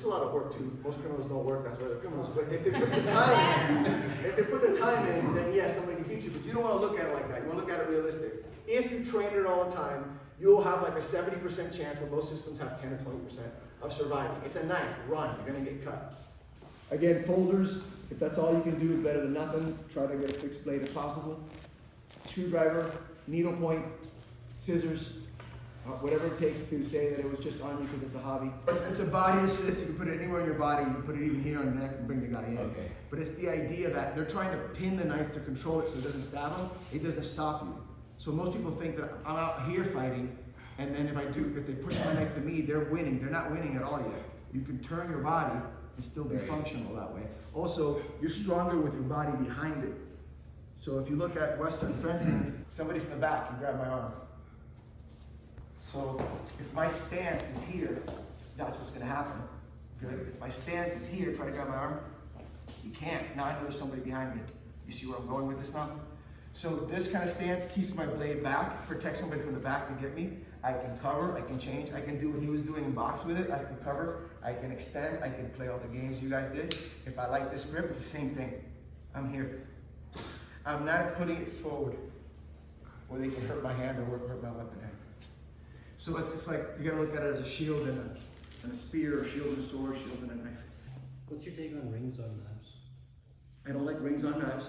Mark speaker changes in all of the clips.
Speaker 1: a lot of work too. Most criminals don't work, that's why they're criminals. But if they put the time in, then yes, somebody can beat you. But you don't want to look at it like that. You want to look at it realistic. If you train it all the time, you'll have like a 70% chance, where most systems have 10 or 20% of surviving. It's a knife, run, you're gonna get cut. Again, folders, if that's all you can do is better than nothing. Try to get a fixed blade if possible. Screwdriver, needle point, scissors, whatever it takes to say that it was just on you because it's a hobby. It's a body assist. You can put it anywhere in your body. You can put it even here on the neck and bring the guy in. Okay. But it's the idea that they're trying to pin the knife to control it so it doesn't stab them. It doesn't stop you. So most people think that I'm out here fighting, and then if they push my knife to me, they're winning. They're not winning at all yet. You can turn your body and still be functional that way. Also, you're stronger with your body behind it. So if you look at Western fencing, somebody from the back can grab my arm. So if my stance is here, that's what's gonna happen. Good. If my stance is here, try to grab my arm. You can't. Now I know there's somebody behind me. You see where I'm going with this now? So this kind of stance keeps my blade back, protects somebody from the back to get me. I can cover, I can change, I can do what he was doing in box with it. I can cover, I can extend, I can play all the games you guys did. If I like this grip, it's the same thing. I'm here. I'm not putting it forward where they can hurt my hand or hurt my weapon hand. So it's like, you gotta look at it as a shield and a spear, or shield and a sword, shield and a knife.
Speaker 2: What's your take on rings on knives?
Speaker 1: I don't like rings on knives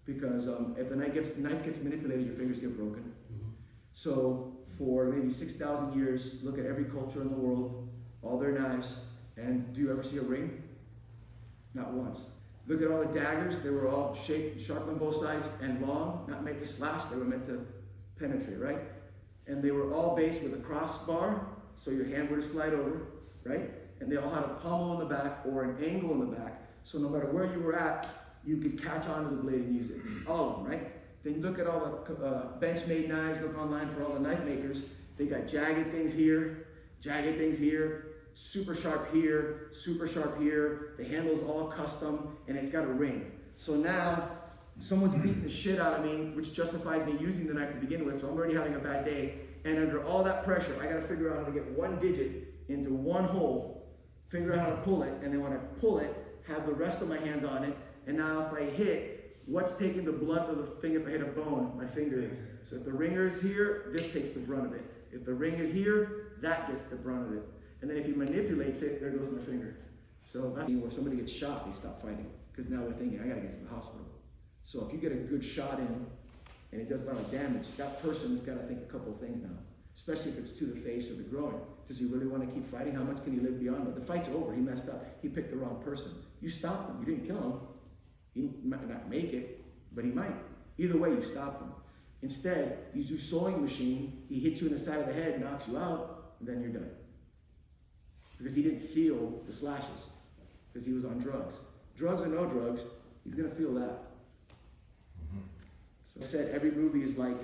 Speaker 1: because if the knife gets manipulated, your fingers get broken. Mm-hmm. So for maybe 6,000 years, look at every culture in the world, all their knives, and do you ever see a ring? Not once. Look at all the daggers, they were all sharp on both sides and long, not meant to slash, they were meant to penetrate, right? And they were all based with a crossbar, so your hand would slide over, right? And they all had a pommel in the back or an angle in the back, so no matter where you were at, you could catch onto the blade and use it. All of them, right? Then you look at all the bench-made knives, look online for all the knife makers. They got jagged things here, super sharp here, super sharp here. The handle's all custom, and it's got a ring. So now, someone's beating the shit out of me, which justifies me using the knife to begin with, so I'm already having a bad day. And under all that pressure, I gotta figure out how to get one digit into one hole, figure out how to pull it, and then when I pull it, have the rest of my hands on it. And now if I hit, what's taking the blunt of the thing if I hit a bone? My finger is. So if the ringer is here, this takes the brunt of it. If the ring is here, that gets the brunt of it. And then if he manipulates it, there goes my finger. So that's where somebody gets shot, they stop fighting. Because now they're thinking, I gotta get to the hospital. So if you get a good shot in, and it does a lot of damage, that person has gotta think a couple of things now. Especially if it's to the face or the groin. Does he really want to keep fighting? How much can he live beyond that? The fight's over, he messed up. He picked the wrong person. You stopped him, you didn't kill him. He might not make it, but he might. Either way, you stopped him. Instead, you use your sewing machine, he hits you in the side of the head, knocks you out, and then you're done. Because he didn't feel the slashes, because he was on drugs. Drugs or no drugs, he's gonna feel that. So I said every movie is like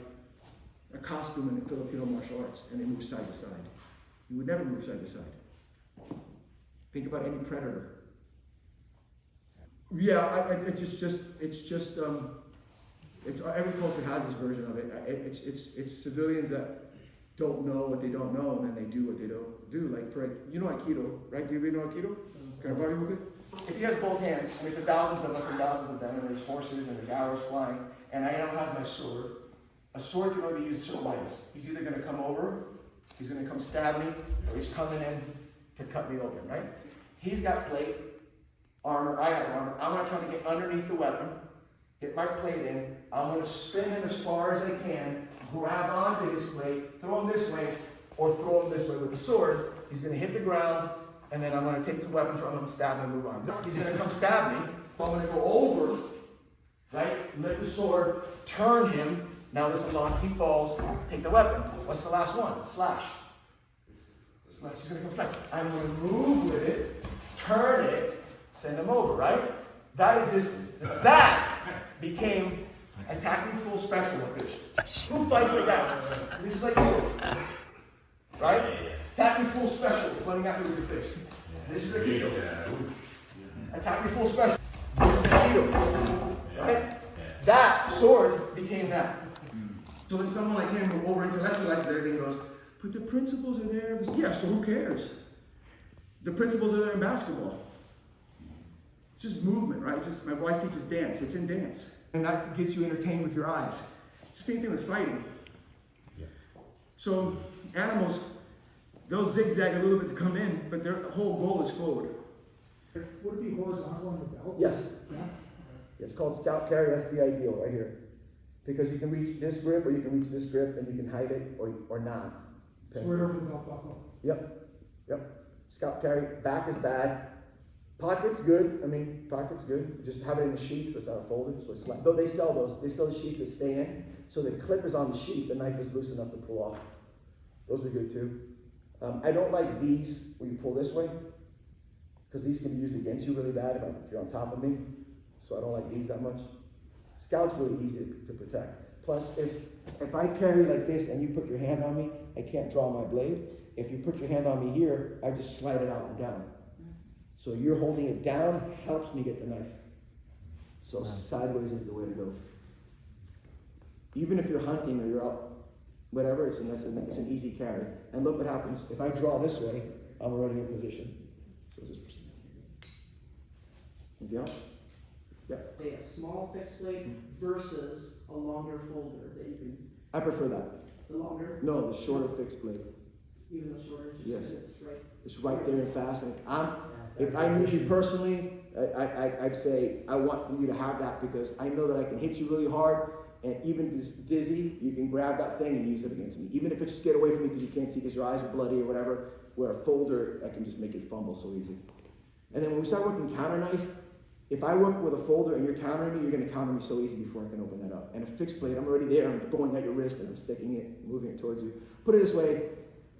Speaker 1: a costume in Filipino martial arts, and they move side to side. You would never move side to side. Think about any predator. Yeah, it's every culture has this version of it. It's civilians that don't know what they don't know, and then they do what they don't do. Like you know Aikido, right? Do you really know Aikido? Can I borrow you with? If he has both hands, and there's thousands of us and thousands of them, and there's horses and there's arrows flying, and I don't have my sword. A sword can only be used certain ways. He's either going to come over, he's going to come stab me, or he's coming in to cut me open, right? He's got plate, armor, I have armor. I'm going to try to get underneath the weapon, get my plate in. I'm going to spin him as far as I can, grab onto his plate, throw him this way, or throw him this way with the sword. He's going to hit the ground, and then I'm going to take the weapon from him, stab him, and move on. He's going to come stab me, so I'm going to go over, right, lift the sword, turn him. Now this unlock, he falls, take the weapon. What's the last one? Slash. Slash, he's gonna come slash. I'm gonna move with it, turn it, send him over, right? That existed. That became attacking full special with this. Who fights like that? This is like you. Right? Attacking full special, running after with your face. This is a Aikido. Attacking full special. This is a Aikido. Right? That sword became that. So when someone like him who over-intellectualizes everything goes, but the principles are there. Yeah, so who cares? The principles are there in basketball. It's just movement, right? It's just, my wife teaches dance. It's in dance. And that gets you entertained with your eyes. It's the same thing with fighting.
Speaker 3: Yeah.
Speaker 1: So animals, they'll zigzag a little bit to come in, but their whole goal is forward.
Speaker 4: Would it be horizontal on the belt?
Speaker 1: Yes.
Speaker 4: Yeah.
Speaker 1: It's called scout carry. That's the ideal right here. Because you can reach this grip or you can reach this grip and you can hide it or not.
Speaker 4: So right over the belt buckle.
Speaker 1: Yep. Scout carry. Back is bad. Pocket's good. I mean, pocket's good. Just have it in a sheath, so it's not a folder. So it's though they sell those. They sell the sheath to stay in. So the clip is on the sheath. The knife is loose enough to pull off. Those are good too. I don't like these where you pull this way, because these can be used against you really bad if you're on top of me. So I don't like these that much. Scout's really easy to protect. Plus, if I carry like this and you put your hand on me, I can't draw my blade. If you put your hand on me here, I just slide it out and down. So you're holding it down helps me get the knife. So sideways is the way to go. Even if you're hunting or you're out, whatever, it's an easy carry. And look what happens. If I draw this way, I'm already in position. So just, anything else? Yeah.
Speaker 5: Say a small fixed blade versus a longer folder that you can,
Speaker 1: I prefer that.
Speaker 5: the longer,
Speaker 1: No, the shorter fixed blade.
Speaker 5: even though shorter, just
Speaker 1: Yes.
Speaker 5: because it's right.
Speaker 1: It's right there and fast. And if I knew you personally, I'd say I want you to have that because I know that I can hit you really hard, and even just dizzy, you can grab that thing and use it against me. Even if it's just get away from me because you can't see because your eyes are bloody or whatever. Where a folder, I can just make it fumble so easy. And then when we start working counter knife, if I work with a folder and you're countering me, you're going to counter me so easy before I can open that up. And a fixed blade, I'm already there. I'm going at your wrist and I'm sticking it, moving it towards you. Put it this way.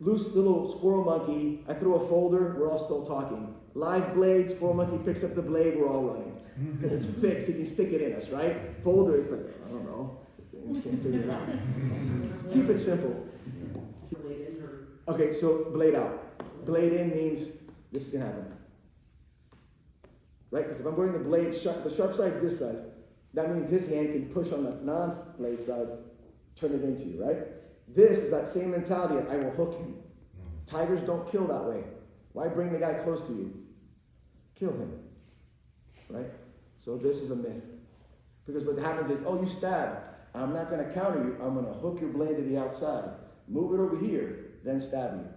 Speaker 1: Loose little squirrel monkey, I throw a folder, we're all still talking. Live blade, squirrel monkey picks up the blade, we're all running. It's fixed, he can stick it in us, right? Folder is like, I don't know, you can't figure it out. Just keep it simple.
Speaker 5: Blade in or
Speaker 1: Okay, so blade out. Blade in means this is gonna happen. Right, because if I'm wearing the blade, the sharp side is this side. That means his hand can push on the non-blade side, turn it into you, right? This is that same mentality of I will hook him. Tigers don't kill that way. Why bring the guy close to you? Kill him. Right? So this is a myth. Because what happens is, oh, you stab. I'm not going to counter you. I'm going to hook your blade to the outside. Move it over here, then stab you.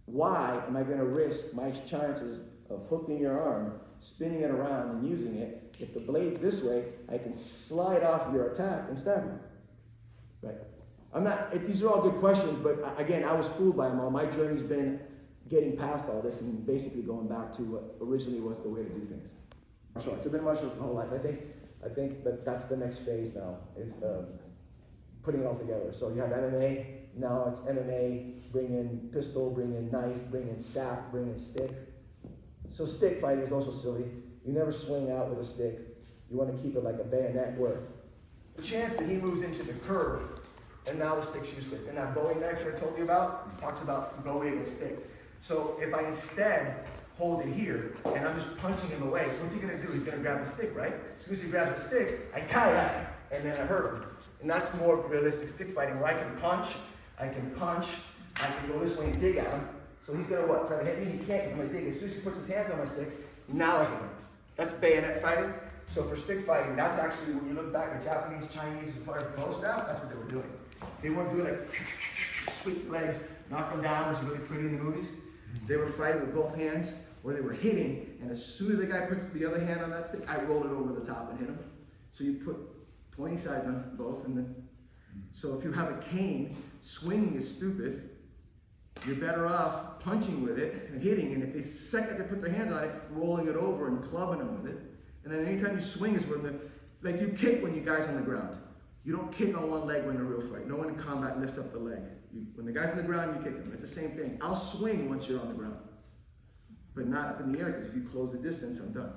Speaker 1: Why am I going to risk my chances of hooking your arm, spinning it around and using it? If the blade's this way, I can slide off your attack and stab you. Right? These are all good questions, but again, I was fooled by them all. My journey's been getting past all this and basically going back to what originally was the way to do things. Martial arts. I've been martial arts my whole life. I think that that's the next phase now, is putting it all together. So you have MMA, now it's MMA, bring in pistol, bring in knife, bring in sap, bring in stick. So stick fighting is also silly. You never swing out with a stick. You want to keep it like a bayonet where the chance that he moves into the curve and now the stick's useless. And that Bowie knife that I told you about talks about Bowie and stick. So if I instead hold it here and I'm just punching him away, so what's he gonna do? He's gonna grab the stick, right? As soon as he grabs the stick, I kayak and then I hurt him. And that's more realistic stick fighting where I can punch, I can go this way and dig at him. So he's gonna what? Try to hit me? He can't, he's gonna dig. As soon as he puts his hands on my stick, now I hit him. That's bayonet fighting. So for stick fighting, that's actually, when you look back at Japanese, Chinese, as far as bow staff, that's what they were doing. They weren't doing like sweep the legs, knock them down, which is really pretty in the movies. They were fighting with both hands, or they were hitting, and as soon as the guy puts the other hand on that stick, I roll it over the top and hit him. So you put pointy sides on both, and then, so if you have a cane, swinging is stupid. You're better off punching with it and hitting, and if they second they put their hands on it, rolling it over and clubbing them with it. And then anytime you swing is when like you kick when you guys on the ground. You don't kick on one leg when in a real fight. No one in combat lifts up the leg. When the guy's on the ground, you kick him. It's the same thing. I'll swing once you're on the ground, but not up in the air, because if you close the distance, I'm done.